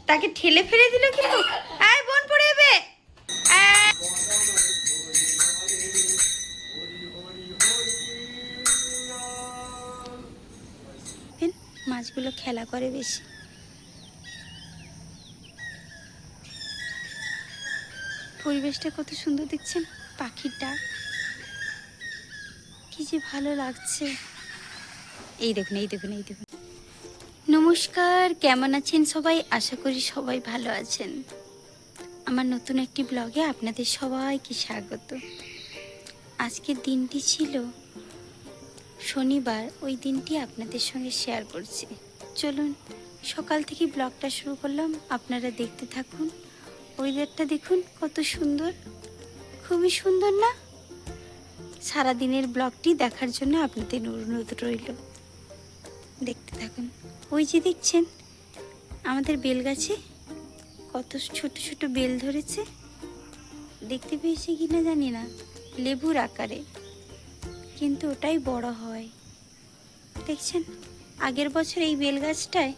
তাকে ঠেলে ফেলে দিল কিন্তু। আয় বোন পড়ে যাবে। মাছগুলো খেলা করে বেশি। পরিবেশটা কত সুন্দর দেখছেন, পাখির ডাক কি যে ভালো লাগছে। এই দেখুন, এই দেখুন, এই দেখুন। নমস্কার, কেমন আছেন সবাই? আশা করি সবাই ভালো আছেন। আমার নতুন একটি ব্লগে আপনাদের সবাইকে স্বাগত। আজকের দিনটি ছিল শনিবার, ওই দিনটি আপনাদের সঙ্গে শেয়ার করছি। চলুন সকাল থেকে ব্লগটা শুরু করলাম, আপনারা দেখতে থাকুন। ওয়েদারটা দেখুন কত সুন্দর, খুবই সুন্দর না? সারাদিনের ব্লগটি দেখার জন্য আপনাদের অনুরোধ রইল, দেখতে থাকুন। ওই যে দেখছেন আমাদের বেল গাছে কত ছোট ছোট বেল ধরেছে, দেখতে পেয়েছে কিনা জানি না, লেবুর আকারে, কিন্তু ওটাই বড় হয়। দেখছেন আগের বছর এই বেল গাছটায়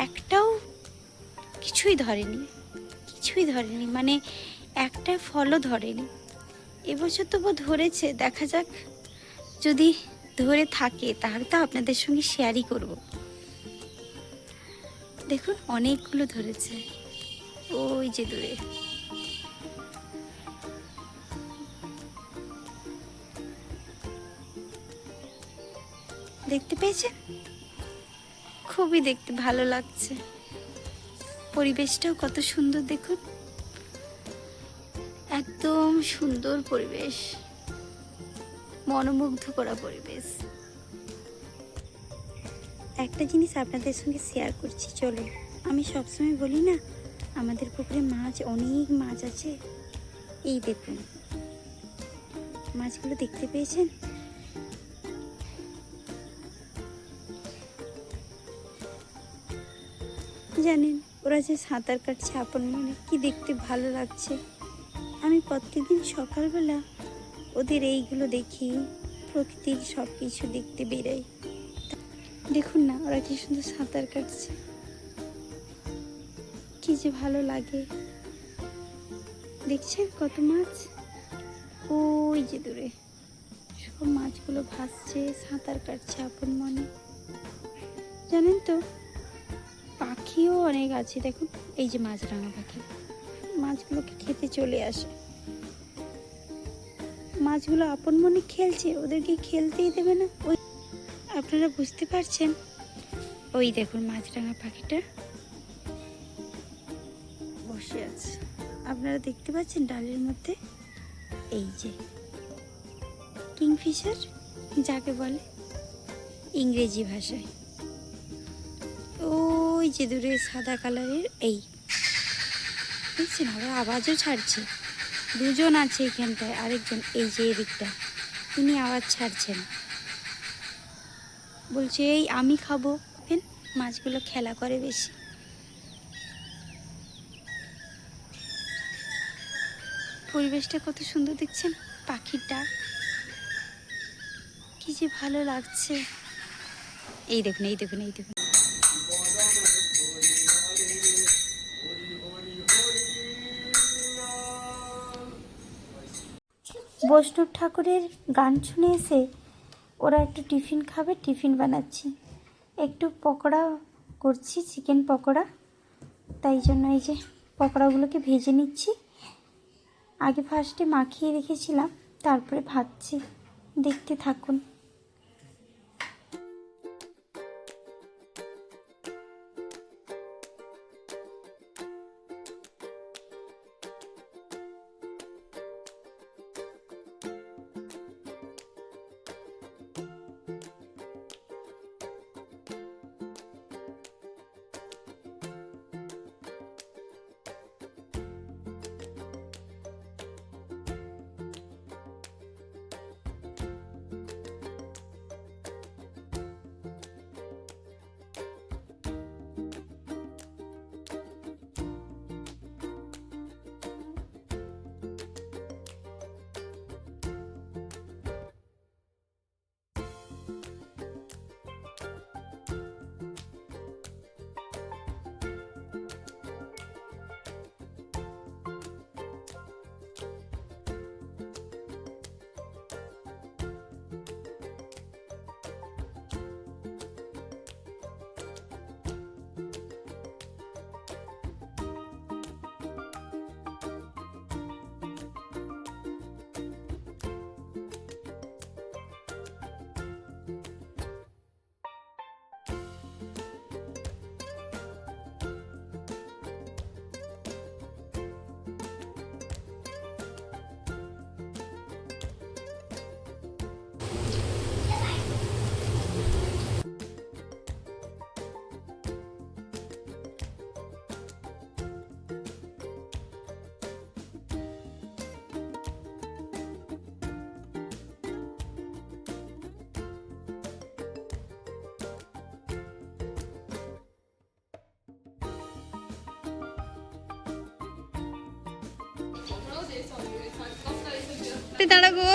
একটাও কিছুই ধরেনি, কিছুই ধরেনি, মানে একটা ফলও ধরেনি। এবছর তবু ধরেছে, দেখা যাক, যদি ধরে থাকে তাহলে তো আপনাদের সঙ্গে শেয়ারই করব। দেখুন অনেকগুলো ধরেছে ওই যে দূরে। দেখতে পেয়েছেন? খুবই দেখতে ভালো লাগছে, পরিবেশটাও কত সুন্দর দেখুন, একদম সুন্দর পরিবেশ, মনোমুগ্ধ করা পরিবেশ। একটা জিনিস আপনাদের সঙ্গে শেয়ার করছি, চলো। আমি সবসময় বলি না আমাদের পুকুরে মাছ, অনেক মাছ আছে। এই দেখুন মাছগুলো, দেখতে পেয়েছেন? জানেন ওরা যে সাঁতার কাটছে আপন মনে, কি দেখতে ভালো লাগছে। আমি প্রত্যেকদিন সকালবেলা ওদের এইগুলো দেখি, প্রকৃতির সব কিছু দেখতে বেরাই। দেখুন না ওরা কি সুন্দর সাঁতার কাটছে, কি যে ভালো লাগে। দেখছেন কত মাছ ওই যে দূরে, সব মাছগুলো ভাসছে, সাঁতার কাটছে আপন মনে। জানেন তো পাখিও অনেক আছে, দেখুন এই যে মাছরাঙা পাখি, মাছগুলোকে খেতে চলে আসে। মাছগুলো আপন মনে খেলছে, ওদেরকে খেলতেই দেবে না। ওই আপনারা বুঝতে পারছেন? ওই দেখুন মাছরাঙা পাখিটা বসে আছে, আপনারা দেখতে পাচ্ছেন ডালের মধ্যে। এই যে কিংফিশার যাকে বলে ইংরেজি ভাষায়, ওই যে দূরে সাদা কালারের। এই দেখছেন আবার আওয়াজও ছাড়ছে, দুজন আছে এখানটায়, আরেকজন এই যে এদিকটা, তিনি আওয়াজ ছাড়ছেন, বলছে এই আমি খাবো। মাছগুলো খেলা করে বেশি। পরিবেশটা কত সুন্দর দেখছেন, পাখির ডাক কি যে ভালো লাগছে। এই দেখুন, এই দেখুন, এই দেখুন। বৈষ্ণব ঠাকুরের গান শুনে এসে ওরা একটু টিফিন খাবে, টিফিন বানাচ্ছি, একটু পকোড়া করছি, চিকেন পকোড়া। তাই জন্য এই যে পকোড়াগুলোকে ভেজে নিচ্ছি, আগে ফার্স্টে মাখিয়ে রেখেছিলাম, তারপরে ভাজছি, দেখতে থাকুন। দাঁড়া গো,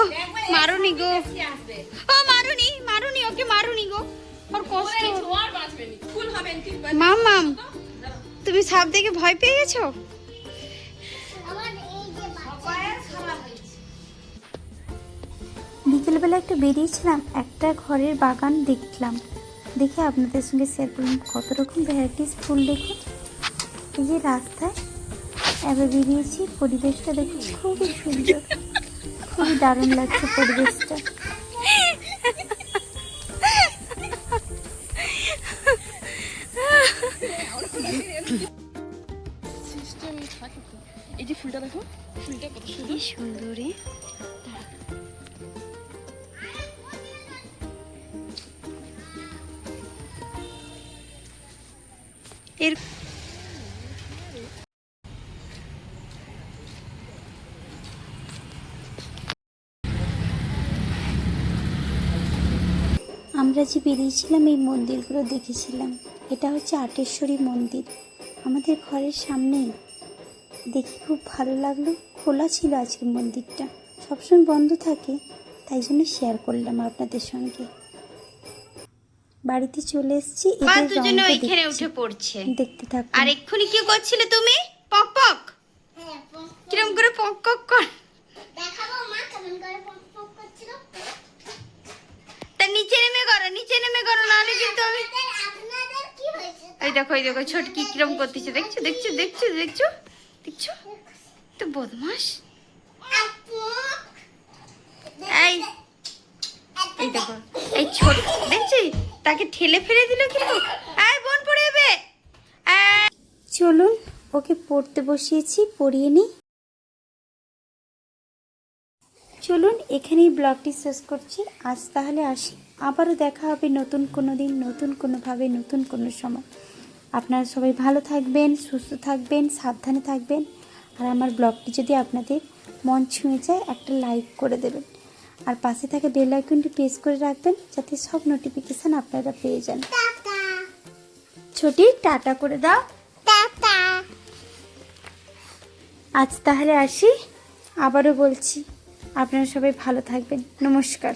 মারুনি গো, ও মারুনি মারুনি, ওকে মারুনি গো, ওর কষ্ট। মাম তুমি সাপ দেখে ভয় পেয়ে গেছো? বিকেলবেলা একটু বেরিয়েছিলাম, একটা ঘরের বাগান দেখলাম, দেখে আপনাদের সঙ্গে শেয়ার করলাম। কত রকম ভ্যারাইটিস ফুল দেখুন। এই যে রাস্তায় এবার বেরিয়েছি, পরিবেশটা দেখুন খুবই সুন্দর, খুবই দারুণ লাগছে পরিবেশটা। এই যে ফুলটা দেখো, ফুলটা কত সুন্দর সুন্দর। এর আমরা যে বেরিয়েছিলাম এই মন্দিরগুলো দেখেছিলাম। এটা হচ্ছে আটেশ্বরী মন্দির, আমাদের ঘরের সামনেই। দেখে খুব ভালো লাগলো। খোলা ছিল আজকে মন্দিরটা, সবসময় বন্ধ থাকে, তাই জন্য শেয়ার করলাম আপনাদের সঙ্গে। বাড়িতে চলে এসেছি, দুজনে ওইখানে উঠে পড়ছে, দেখতে থাকো। আর এক্ষুনি কি করছিলে তুমি? পক পক, কিরম করে পক পক কর দেখাবো মা, কেমন করে পক পক করছিল। তা নিচে নেমে করো, নিচে নেমে করো, নাহলে কিন্তু আমি। আপনাদের কি হয়েছে? এই দেখো, এই দেখো ছোট কি কিরম করতেছে, দেখছো দেখছো দেখছো দেখছো দেখছো, তো বদমাস। এই এই দেখো, এই ছোট দেখছি, তাকে ঠেলে ফেলে দিল কিন্তু। এই বোন পড়ে যাবে। চলুন ওকে পড়তে বসিয়েছি, পড়িয়ে নিই। চলুন এখানেই ব্লগটি শেষ করছি। আজ তাহলে আসি, আবারও দেখা হবে নতুন কোনো দিন, নতুন কোনোভাবে, নতুন কোনো সময়। আপনারা সবাই ভালো থাকবেন, সুস্থ থাকবেন, সাবধানে থাকবেন। আর আমার ব্লগটি যদি আপনাদের মন ছুঁয়ে যায়, একটা লাইক করে দেবেন। আর পাশে থাকা বেল আইকনটি প্রেস করে রাখবেন, যাতে সব নোটিফিকেশান আপনারা পেয়ে যান। ছোটি টাটা করে দাও। টাটা। আজ তাহলে আসি, আবারও বলছি আপনারা সবাই ভালো থাকবেন। নমস্কার।